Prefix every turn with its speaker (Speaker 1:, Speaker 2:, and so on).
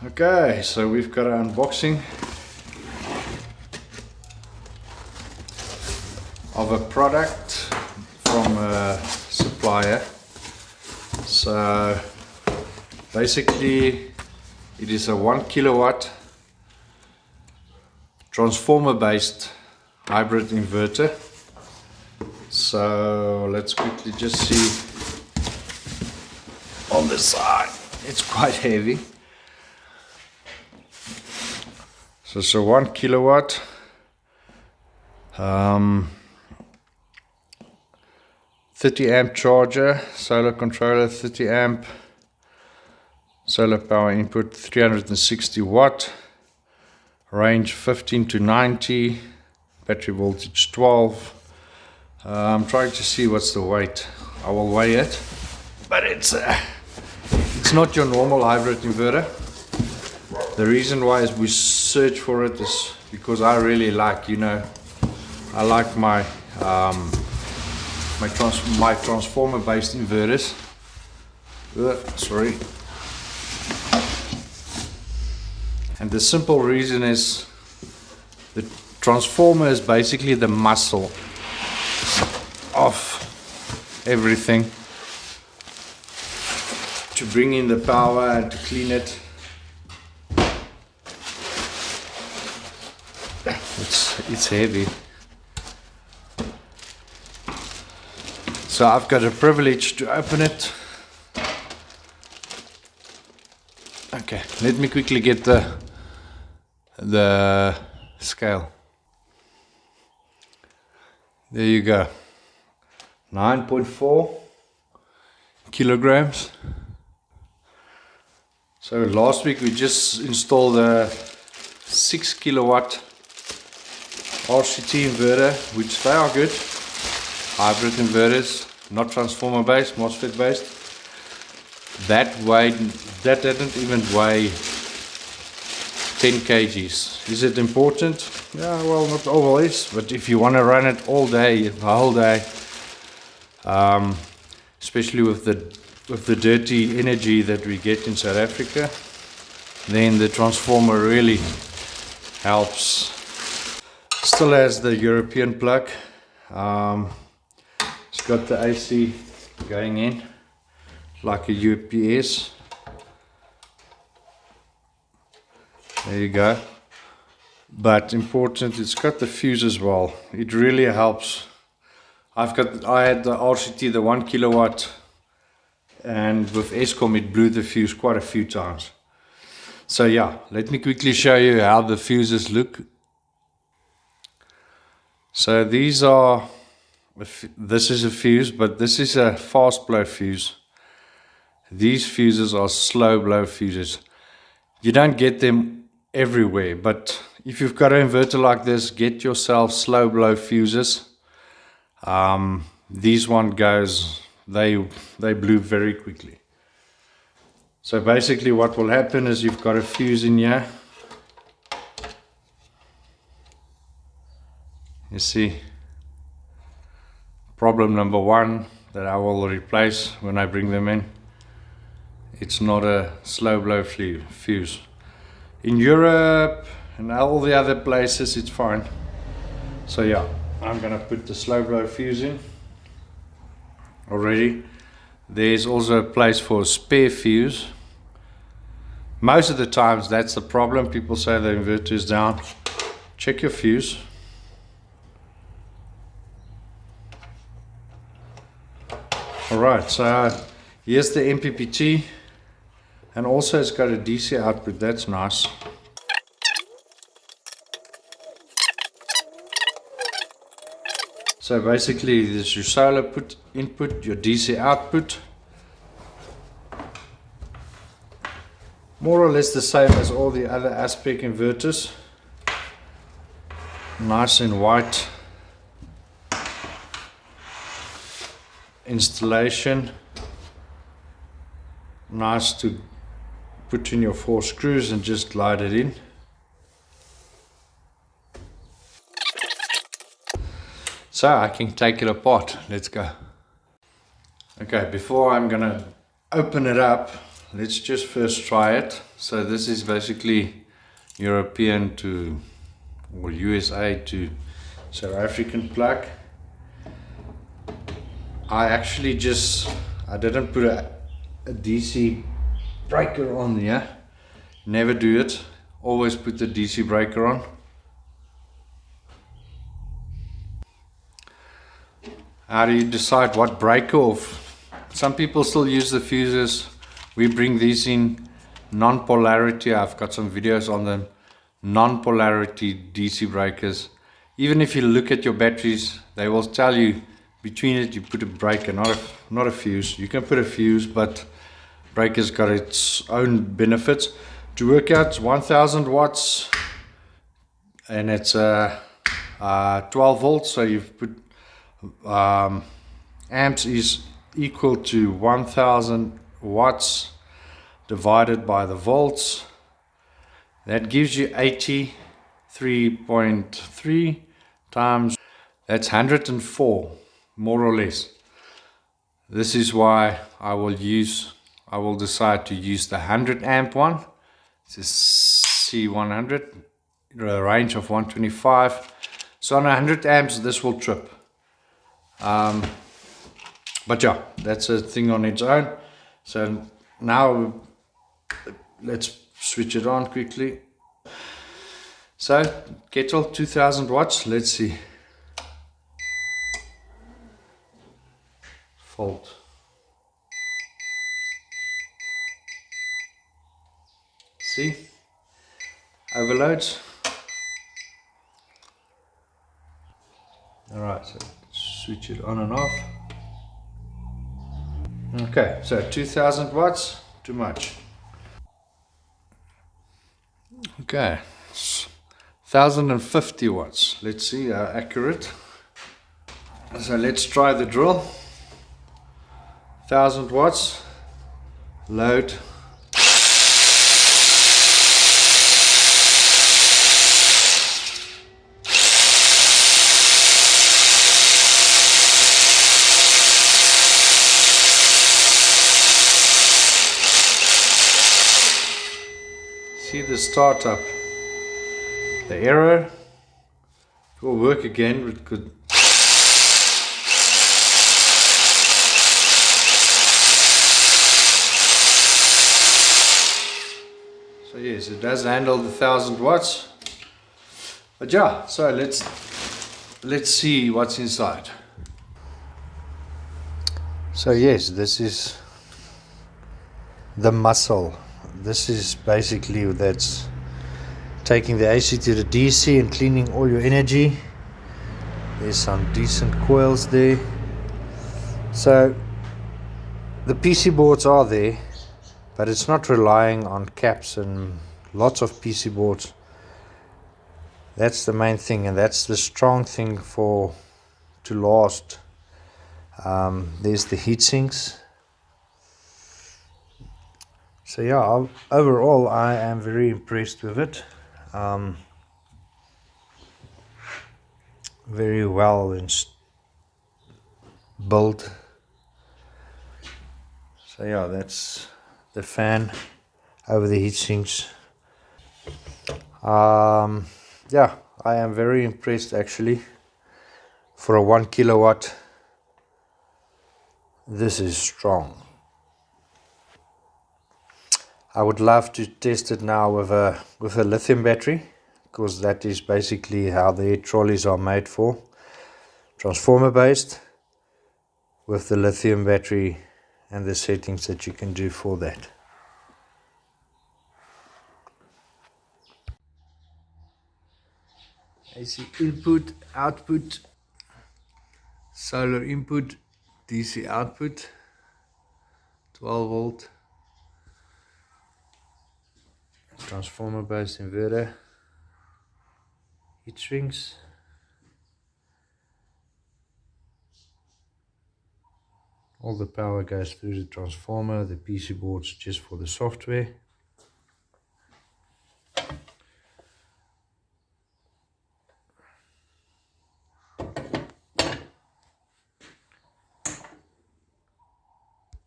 Speaker 1: Okay, so we've got an unboxing of a product from a supplier. So basically it is a 1 kilowatt transformer based hybrid inverter. So let's quickly just see on the side. It's quite heavy. So it's a 1 kilowatt 30 amp charger, solar controller, 30 amp, solar power input 360 watt, range 15 to 90, battery voltage 12. I'm trying to see what's the weight. I will weigh it, but it's not your normal hybrid inverter. The reason why is we search for it is because I really like, I like my my transformer based inverters. Sorry. And the simple reason is the transformer is basically the muscle of everything to bring in the power and to clean it. It's heavy. So I've got a privilege to open it. Okay, let me quickly get the scale. There you go. 9.4 kilograms. So last week we just installed a 6 kilowatt RCT inverter, which they are good. Hybrid inverters, not transformer based, MOSFET based. That didn't even weigh 10 kgs. Is it important? Yeah, well, not always, but if you want to run it all day, the whole day, especially with the dirty energy that we get in South Africa, then the transformer really helps. Still has the European plug. It's got the AC going in like a UPS. There you go. But important, it's got the fuse as well. It really helps. I had the RCT, the 1 kilowatt, and with Eskom it blew the fuse quite a few times. So yeah, let me quickly show you how the fuses look. So this is a fuse, but this is a fast blow fuse. These fuses are slow blow fuses. You don't get them everywhere, but if you've got an inverter like this, get yourself slow blow fuses. These one goes, they blew very quickly. So basically what will happen is you've got a fuse in here. You see, problem number one that I will replace when I bring them in. It's not a slow blow fuse. In Europe and all the other places it's fine. So yeah, I'm gonna put the slow blow fuse in already. There's also a place for a spare fuse. Most of the times that's the problem. People say the inverter is down. Check your fuse. Alright, so here's the MPPT, and also it's got a DC output. That's nice. So basically this is your solar input, your DC output. More or less the same as all the other aspect inverters. Nice and white installation. Nice to put in your 4 screws and just glide it in. So I can take it apart. Let's go. Okay, before I'm gonna open it up, let's just first try it. So this is basically European to, or USA to South African plug. I didn't put a DC breaker on there. Never do it. Always put the DC breaker on. How do you decide what breaker off? Some people still use the fuses. We bring these in non-polarity. I've got some videos on them. Non-polarity DC breakers. Even if you look at your batteries, they will tell you between it you put a breaker, not a fuse. You can put a fuse, but breaker's got its own benefits. To work out 1000 watts, and it's 12 volts, so you've put amps is equal to 1000 watts divided by the volts. That gives you 83.3 times, that's 104, more or less. This is why I will decide to use the 100 amp one. It's a C100, a range of 125. So on 100 amps this will trip. But yeah, that's a thing on its own. So now let's switch it on quickly. So kettle 2000 watts, let's see. Fault. See? Overloads. Alright, so switch it on and off. Okay, so 2000 watts, too much. Okay, 1050 watts. Let's see how accurate. So let's try the drill. 1000 watts, load. See the startup, the error. It will work again, but it could. So yes, it does handle the 1000 watts. But yeah, so let's see what's inside. So yes, this is the muscle. This is basically that's taking the AC to the DC and cleaning all your energy. There's some decent coils there. So the PC boards are there, but it's not relying on caps and lots of PC boards. That's the main thing, and that's the strong thing to last. There's the heat sinks. So yeah, overall I am very impressed with it. Very well built. So yeah, that's the fan over the heat sinks. Yeah, I am very impressed actually. For a 1 kilowatt, this is strong. I would love to test it now with a lithium battery, because that is basically how the trolleys are made for. Transformer based with the lithium battery and the settings that you can do for that. AC input, output, solar input, DC output, 12 volt. Transformer based inverter, heat sinks, all the power goes through the transformer, the PC boards just for the software.